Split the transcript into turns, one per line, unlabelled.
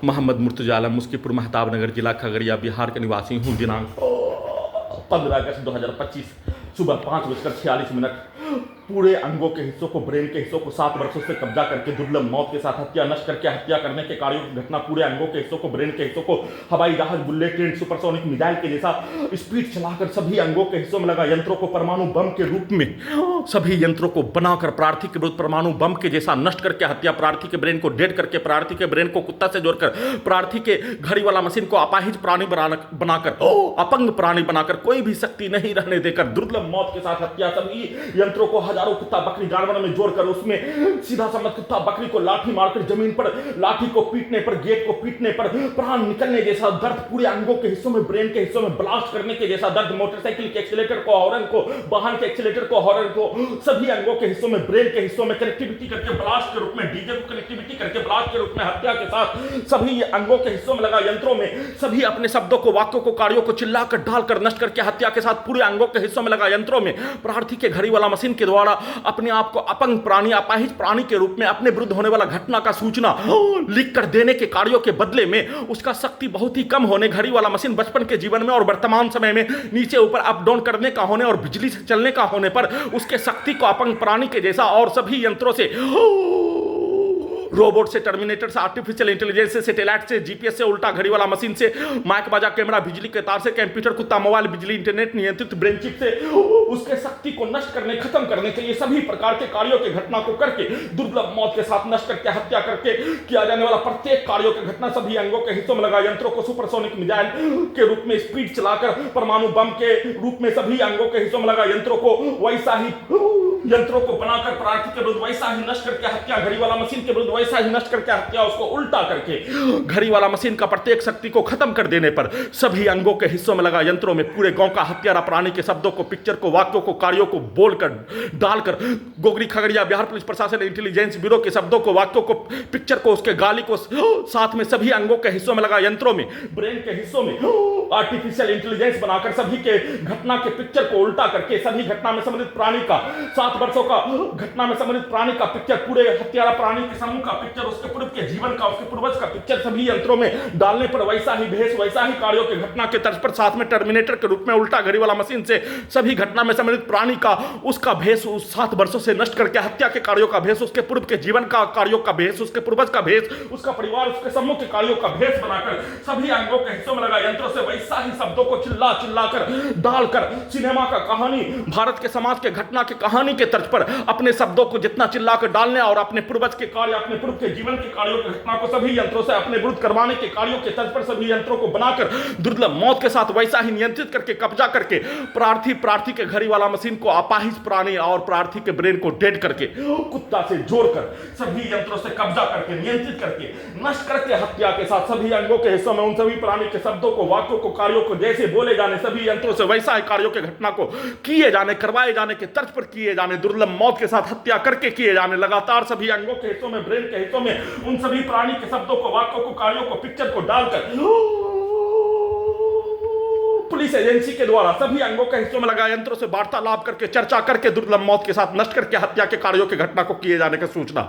मोहम्मद मुर्तजा आलम, मुस्कीपुर महताब नगर, जिला खगड़िया, बिहार का निवासी हूँ। दिनांक 15 अगस्त 2025 सुबह 5:46 पूरे अंगों के हिस्सों को, ब्रेन के हिस्सों को 7 वर्षों से कब्जा करके दुर्लभ मौत के साथ हत्या, नष्ट करके हत्या करने के कार्यों की घटना, पूरे अंगों के हिस्सों को, ब्रेन के हिस्सों को हवाई जहाज, बुलेट ट्रेन, सुपरसोनिक मिसाइल के जैसा स्पीड चलाकर सभी अंगों के हिस्सों में लगा यंत्रों को परमाणु बम के रूप में, सभी यंत्रों को बनाकर प्रार्थी के विरुद्ध परमाणु बम के जैसा नष्ट करके हत्या, प्रार्थी के ब्रेन को डेड करके, प्रार्थी के ब्रेन को कुत्ता से जोड़कर, प्रार्थी के घड़ी वाला मशीन को अपाहिज प्राणी बनाकर, अपंग प्राणी बनाकर, कोई भी शक्ति नहीं रहने देकर दुर्लभ मौत के साथ हत्या, सभी यंत्रों को हजारों कुत्ता बकरी जानवर में जोड़कर उसमें सीधा समझ कुत्ता बकरी को लाठी मारकर जमीन पर, लाठी को पीटने पर, गेट को पीटने पर प्राण निकलने जैसा दर्द, पूरे अंगों के हिस्सों में, ब्रेन के हिस्सों में ब्लास्ट करने के जैसा दर्द, मोटरसाइकिल के एक्सीलेटर को, हॉर्न को, वाहन के एक्सीलेटर को, हॉर्न को, सभी अंगों के हिस्सों में, ब्रेन के हिस्सों में कनेक्टिविटी करके ब्लास्ट के रूप में, डीजे को कनेक्टिविटी करके ब्लास्ट के रूप में हत्या के साथ सभी अंगों के हिस्सों में लगा यंत्रों में सभी अपने शब्दों को, वाक्यों को, कार्यों को चिल्लाकर डालकर नष्ट करके हत्या के साथ पूरे अंगों के हिस्सों में लगा यंत्रों में प्रार्थी के घड़ी वाला मशीन के द्वारा अपने आप को अपंग प्राणी, अपाहिज प्राणी के रूप में अपने विरुद्ध होने वाला घटना का सूचना लिख कर देने के कार्यों के बदले में उसका शक्ति बहुत ही कम होने, घड़ी वाला मशीन बचपन के जीवन में और वर्तमान समय में नीचे ऊपर अप डाउन करने का होने और बिजली से चलने का होने पर उसके शक्ति को अपंग प्राणी के जैसा और सभी यंत्रों से, रोबोट से, टर्मिनेटर से, आर्टिफिशियल इंटेलिजेंस से, सैटेलाइट से, जीपीएस से, उल्टा घड़ी वाला मशीन से, माइक बाजा, कैमरा, बिजली के तार से, कंप्यूटर, कुत्ता, मोबाइल, बिजली, इंटरनेट, नियंत्रित ब्रेन चिप से उसके शक्ति को नष्ट करने, खत्म करने के लिए सभी प्रकार के कार्यों की घटना को करके दुर्लभ मौत के साथ नष्ट करके हत्या करके किया जाने वाला प्रत्येक कार्यों की घटना, सभी अंगों के हिस्सों में लगा यंत्रों को सुपरसोनिक मिसाइल के रूप में स्पीड चलाकर, परमाणु बम के रूप में सभी अंगों के हिस्सों में लगा यंत्रों को वैसा ही यंत्रों को बनाकर प्रार्थी के विरुद्ध वैसा ही नष्ट करके हत्या, घड़ी वाला मशीन के विरुद्ध वैसा ही नष्ट करके हत्या, उसको उल्टा करके घड़ी वाला मशीन का प्रत्येक शक्ति को खत्म कर देने पर सभी अंगों के हिस्सों में लगा यंत्रों में पूरे गांव का हत्यारा प्राणी के शब्दों को, पिक्चर को, वाक्यों को, कार्यों को बोलकर डालकर गोगरी खगड़िया बिहार पुलिस प्रशासन इंटेलिजेंस ब्यूरो के शब्दों को, वाक्यों को, पिक्चर को, उसके गाली को साथ में सभी अंगों के हिस्सों में लगा यंत्रों में, ब्रेन के हिस्सों में आर्टिफिशियल इंटेलिजेंस बनाकर सभी के घटना के पिक्चर को उल्टा करके सभी घटना में सम्मिलित प्राणी का, 7 वर्षों का घटना में सम्मिलित प्राणी का पिक्चर, पूरे हत्यारा प्राणी के समूह का पिक्चर, उसके पूर्व के जीवन का, उसके पूर्वज का पिक्चर सभी यंत्रों में डालने पर वैसा ही भेष, वैसा ही कार्यों के घटना के तर्ज पर साथ में टर्मिनेटर के रूप में उल्टा घड़ी वाला मशीन से सभी घटना में सम्मिलित प्राणी का, उसका भेष, उस 7 वर्षों से नष्ट करके हत्या के कार्यों का भेष, उसके पूर्व के जीवन का कार्यों का भेष, उसके पूर्वज का भेष, उसका परिवार, उसके समूह के कार्यों का भेष बनाकर सभी अंगों के हिस्सों में लगा यंत्रों से वैसा ही शब्दों को चिल्ला चिल्ला कर डालकर सिनेमा का कहानी, भारत के समाज के घटना के कहानी के तर्ज पर अपने शब्दों को जितना चिल्ला कर डालने और अपने पूर्वज के कार्य, अपने पूर्व के जीवन के कार्यों की घटना को सभी यंत्रों से अपने विरुद्ध करवाने के कार्यों के तर्ज पर सभी यंत्रों को बनाकर दुर्लभ मौत के साथ वैसा ही नियंत्रित करके, कब्जा करके प्रार्थी के घड़ी वाला मशीन को अपाहिज प्राणी और प्रार्थी के ब्रेन को डेड करके, कुत्ता से जोड़कर सभी यंत्रों से कब्जा करके, नियंत्रित करके, नष्ट करके हत्या के साथ सभी अंगों के हिस्सों में उन सभी प्राणी के शब्दों को, वाक्यों को, कार्यों को जैसे बोले जाने सभी यंत्रों से वैसा ही कार्यों के घटना को किए जाने, करवाए जाने के तर्ज पर किए जाने, दुर्लभ मौत के साथ हत्या करके किए जाने, लगातार सभी अंगों के हिस्सों में, ब्रेन के हिस्सों में उन सभी प्राणी के शब्दों को, वाक्यों को, कार्यों को, पिक्चर को डालकर पुलिस एजेंसी के द्वारा सभी अंगों के हिस्सों में लगा यंत्रों से वार्तालाप करके, चर्चा करके दुर्लभ मौत के साथ नष्ट करके हत्या के कार्यों की घटना को किए जाने की सूचना